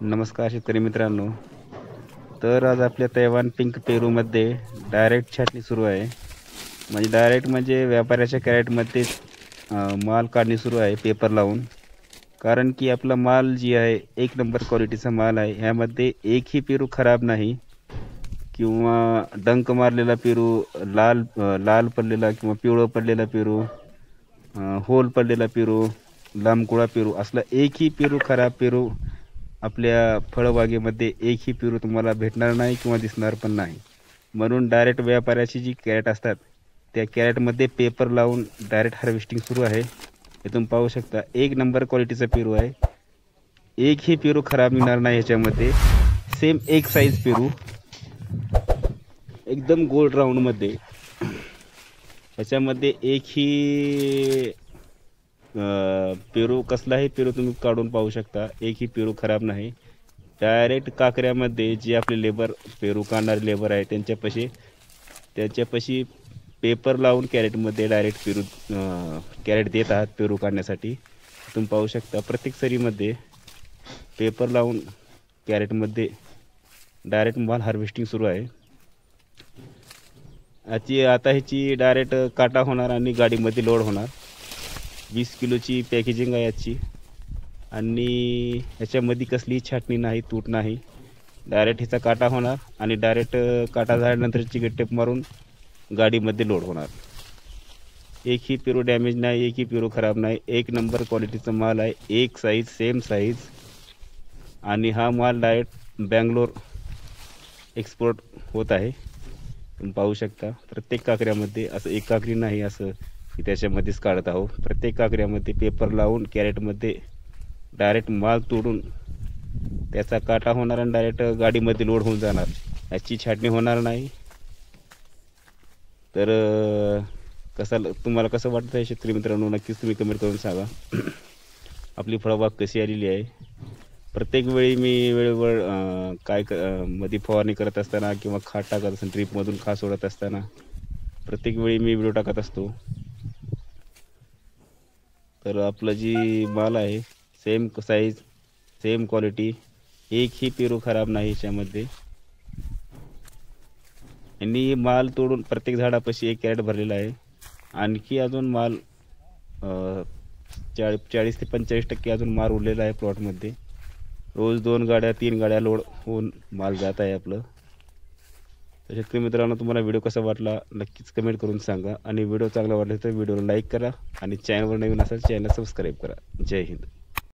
नमस्कार शेतकरी मित्रांनो. तर आज आपल्या तैवान पिंक पेरूमध्ये डायरेक्ट छाटणी सुरू आहे. म्हणजे डायरेक्ट म्हणजे व्यापाऱ्याच्या कॅरेटमध्ये माल काढणी सुरू आहे पेपर लावून. कारण की आपला माल जी आहे एक नंबर क्वालिटीचा माल आहे. ह्यामध्ये एकही पेरू खराब नाही किंवा डंक मारलेला पेरू, लाल पडलेला किंवा पिवळं पडलेला पेरू, होल पडलेला पेरू, लांबकुळा पेरू असला एकही पेरू खराब पेरू आपल्या फळबागेमध्ये एकही पेरू तुम्हाला भेटणार नाही किंवा दिसणार पण नाही. म्हणून डायरेक्ट व्यापाऱ्याची जी कॅरेट असतात त्या कॅरेटमध्ये पेपर लावून डायरेक्ट हार्वेस्टिंग सुरू आहे. हे तुम्ही पाहू शकता, एक नंबर क्वालिटीचा पेरू आहे. एकही पेरू खराब निघणार नाही ह्याच्यामध्ये. सेम एक साईज पेरू, एकदम गोल राऊंडमध्ये. ह्याच्यामध्ये एकही पेरू, कसलाही पेरू तुम्ही काढून पाहू शकता, एकही पेरू खराब नाही. डायरेक्ट काकऱ्यामध्ये जे आपले लेबर, पेरू काढणारे लेबर आहे त्यांच्यापाशी पेपर लावून कॅरेटमध्ये डायरेक्ट पेरू कॅरेट देत आहात पेरू काढण्यासाठी. तुम्ही पाहू शकता प्रत्येक सरीमध्ये पेपर लावून कॅरेटमध्ये डायरेक्ट माल हार्वेस्टिंग सुरू आहे. आता ह्याची डायरेक्ट काटा होणार आणि गाडीमध्ये लोड होणार. 20 किलोची पॅकेजिंग आहे याची आणि ह्याच्यामध्ये कसलीही छाटणी नाही, तूट नाही. डायरेक्ट ह्याचा काटा होणार आणि डायरेक्ट काटा झाल्यानंतर चिकट टेप मारून गाडीमध्ये लोड होणार. एकही पेरू डॅमेज नाही, एकही पेरू खराब नाही. एक नंबर क्वालिटीचा माल आहे, एक साईज, सेम साईज. आणि हा माल डायरेक्ट बँगलोर एक्सपोर्ट होत आहे. तुम्ही पाहू शकता प्रत्येक काकऱ्यामध्ये असं एक काकरी नाही असं की त्याच्यामध्येच काढत आहोत. प्रत्येक काकऱ्यामध्ये पेपर लावून कॅरेटमध्ये डायरेक्ट माल तोडून त्याचा काटा होणार आणि डायरेक्ट गाडीमध्ये लोड होऊन जाणार. याची छाटणी होणार नाही. तर तुम्हाला कसं वाटतं आहे शेतकरी मित्रांनो, नक्कीच तुम्ही कमेंट करून सांगा. आपली फळबाग कशी आलेली आहे. प्रत्येक वेळी मी वेळेवर मध्ये फवारणी करत असताना किंवा खाद टाकत असताना, ट्रीपमधून खाद सोडत असताना प्रत्येक वेळी मी व्हिडिओ टाकत असतो. तर आपलं जी माल आहे सेम साईज, सेम क्वालिटी, एकही पेरू खराब नाही ह्याच्यामध्ये. आणि माल तोडून प्रत्येक झाडापाशी एक कॅरेट भरलेला आहे. आणखी अजून माल 40 ते 45% अजून माल उरलेला आहे प्लॉटमध्ये. रोज 2 गाड्या 3 गाड्या लोड होऊन माल जात आहे आपलं. तर शेतकरी मित्रांनो, तुम्हाला व्हिडिओ कसा वाटला नक्कीच कमेंट करून सांगा. आणि व्हिडिओ चांगला वाटला तर व्हिडिओला लाईक करा आणि चॅनलवर नवीन असेल चॅनल सबस्क्राईब करा. जय हिंद.